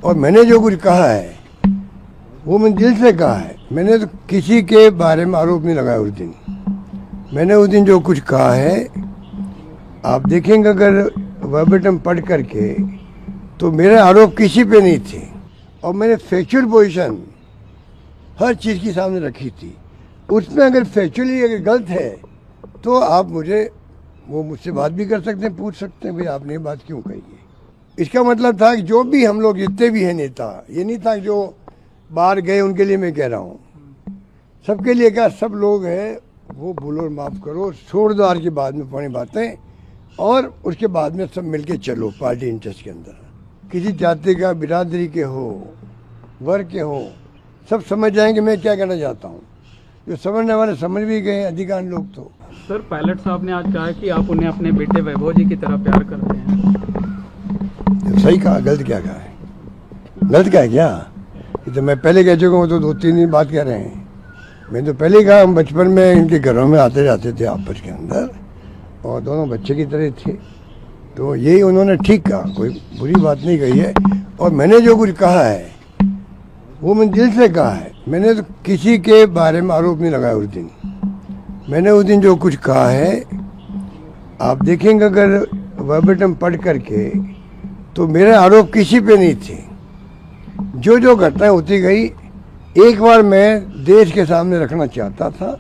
और मैंने जो कुछ कहा है वो मैंने दिल से कहा है। मैंने तो किसी के बारे में आरोप नहीं लगाया उस दिन। मैंने उस दिन जो कुछ कहा है आप देखेंगे अगर वर्बेटम पढ़ करके, तो मेरे आरोप किसी पे नहीं थे और मैंने फैक्चुअल पोजीशन हर चीज़ की सामने रखी थी। उसमें अगर फैक्चुअली अगर गलत है तो आप मुझसे बात भी कर सकते हैं, पूछ सकते हैं भाई आपने ये बात क्यों कही है। इसका मतलब था कि जो भी हम लोग जितने भी हैं नेता, ये नहीं था कि जो बाहर गए उनके लिए मैं कह रहा हूँ, सबके लिए क्या, सब लोग हैं वो भूलो और माफ़ करो, छोड़ दो आज के बाद में पुरानी बातें और उसके बाद में सब मिलके चलो पार्टी इंटरेस्ट के अंदर। किसी जाति का, बिरादरी के हो, वर्ग के हो, सब समझ जाएंगे मैं क्या कहना चाहता हूँ। जो समझने वाले समझ भी गए अधिकांश लोग। तो सर पायलट साहब ने आज कहा कि आप उन्हें अपने बेटे वैभव जी की तरह प्यार करते हैं। सही कहा, गलत क्या कहा है? गलत क्या है क्या? ये तो मैं पहले कह चुका हूँ, तो 2-3 दिन बात कर रहे हैं। मैंने तो पहले ही कहा, हम बचपन में इनके घरों में आते जाते थे आपस के अंदर और दोनों बच्चे की तरह थे। तो यही उन्होंने ठीक कहा, कोई बुरी बात नहीं कही है। और मैंने जो कुछ कहा है वो मैंने दिल से कहा है। मैंने तो किसी के बारे में आरोप नहीं लगाया उस दिन। मैंने उस दिन जो कुछ कहा है आप देखेंगे अगर वर्बेटम पढ़ करके, तो मेरे आरोप किसी पे नहीं थे। जो घटनाएं होती गई, एक बार मैं देश के सामने रखना चाहता था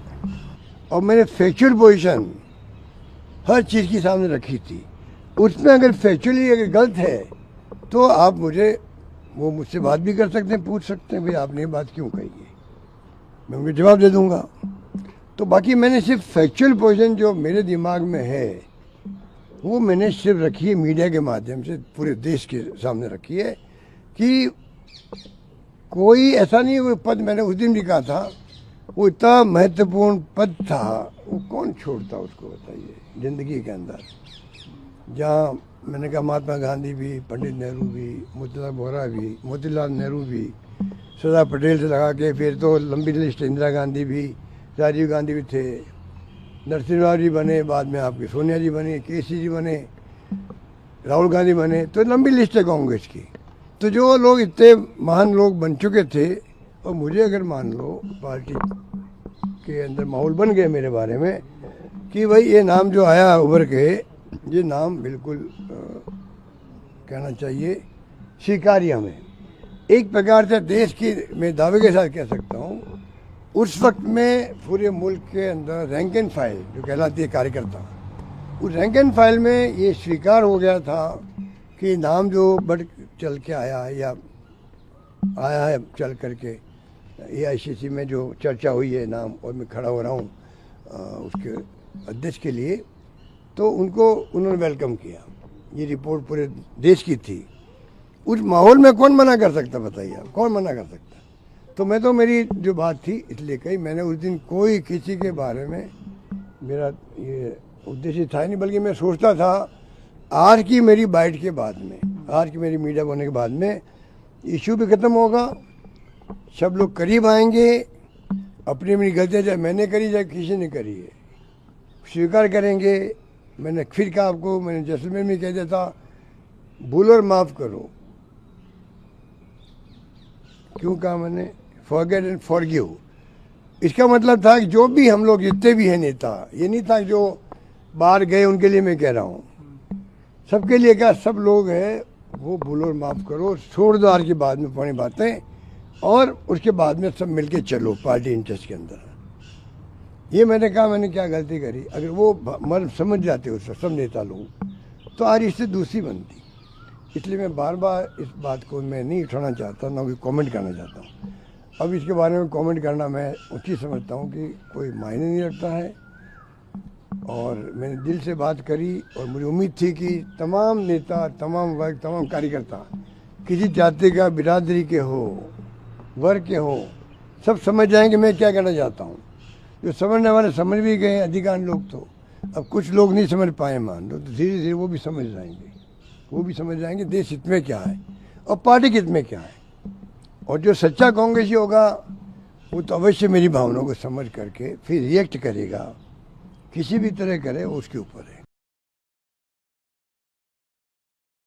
और मैंने फैक्चुअल पोजीशन हर चीज़ की सामने रखी थी। उसमें अगर फैक्चुअली अगर गलत है तो आप मुझसे बात भी कर सकते हैं, पूछ सकते हैं भाई आपने ये बात क्यों कही है, मैं उनको जवाब दे दूंगा। तो बाकी मैंने सिर्फ फैक्चुअल पोजीशन जो मेरे दिमाग में है वो मैंने सिर्फ रखी है, मीडिया के माध्यम से पूरे देश के सामने रखी है कि कोई ऐसा नहीं, वो पद मैंने उस दिन भी कहा था, वो इतना महत्वपूर्ण पद था, वो कौन छोड़ता उसको, बताइए, जिंदगी के अंदर। जहाँ मैंने कहा महात्मा गांधी भी, पंडित नेहरू भी, मोतीलाल नेहरू भी, सरदार पटेल से लगा के फिर तो लंबी लिस्ट, इंदिरा गांधी भी, राजीव गांधी भी थे, नरसिम्हा जी बने, बाद में आपके सोनिया जी बने, केसी जी बने, राहुल गांधी बने, तो लंबी लिस्ट है कांग्रेस की। तो जो लोग इतने महान लोग बन चुके थे, और मुझे अगर मान लो पार्टी के अंदर माहौल बन गया मेरे बारे में कि भाई ये नाम जो आया उभर के, ये नाम बिल्कुल कहना चाहिए स्वीकार्य हमें। एक प्रकार से देश की, मैं दावे के साथ कह सकता हूँ, उस वक्त में पूरे मुल्क के अंदर रैंक एंड फाइल जो कहलाती है कार्यकर्ता, उस रैंक एंड फाइल में ये स्वीकार हो गया था कि नाम जो बढ़ चल के आया है या आया है चल करके AICC में जो चर्चा हुई है नाम, और मैं खड़ा हो रहा हूँ उसके अध्यक्ष के लिए, तो उन्होंने वेलकम किया। ये रिपोर्ट पूरे देश की थी। उस माहौल में कौन मना कर सकता, बताइए आप, कौन मना कर सकता? तो मैं तो, मेरी जो बात थी इसलिए कही, मैंने उस दिन कोई किसी के बारे में, मेरा ये उद्देश्य था नहीं, बल्कि मैं सोचता था आज की मेरी बाइट के बाद में, आज की मेरी मीडिया होने के बाद में इशू भी ख़त्म होगा, सब लोग करीब आएंगे, अपनी अपनी गलतियाँ चाहे मैंने करी चाहे किसी ने करी है स्वीकार करेंगे। मैंने फिर कहा आपको, मैंने जैसलमेर में कह दिया था, भूलो और माफ़ करो। क्यों कहा मैंने? Forget and forgive. इसका मतलब था कि जो भी हम लोग जितने भी हैं नेता, ये नहीं था कि जो बाहर गए उनके लिए मैं कह रहा हूँ, सबके लिए क्या, सब लोग हैं वो भूलो और माफ़ करो, छोड़ दो आज के बाद में पुरानी बातें और उसके बाद में सब मिलके चलो पार्टी इंटरेस्ट के अंदर। ये मैंने कहा, मैंने क्या गलती करी? अगर वो मर्म समझ जाते उस सब नेता लोग, तो आज इससे दूसरी बनती। इसलिए मैं बार बार इस बात को मैं नहीं उठाना चाहता, ना कोई कमेंट करना चाहता हूँ। अब इसके बारे में कमेंट करना मैं उचित समझता हूँ कि कोई मायने नहीं रखता है। और मैंने दिल से बात करी और मुझे उम्मीद थी कि तमाम नेता, तमाम वर्ग, तमाम कार्यकर्ता, किसी जाति का, बिरादरी के हो, वर्ग के हो, सब समझ जाएंगे मैं क्या कहना चाहता हूँ। जो समझने वाले समझ भी गए अधिकांश लोग। तो अब कुछ लोग नहीं समझ पाए, मान लो, तो धीरे धीरे वो भी समझ जाएंगे, वो भी समझ जाएंगे देश हित में क्या है और पार्टी हित में क्या है। और जो सच्चा कांग्रेसी होगा वो तो अवश्य मेरी भावनाओं को समझ करके फिर रिएक्ट करेगा, किसी भी तरह करे, उसके ऊपर है।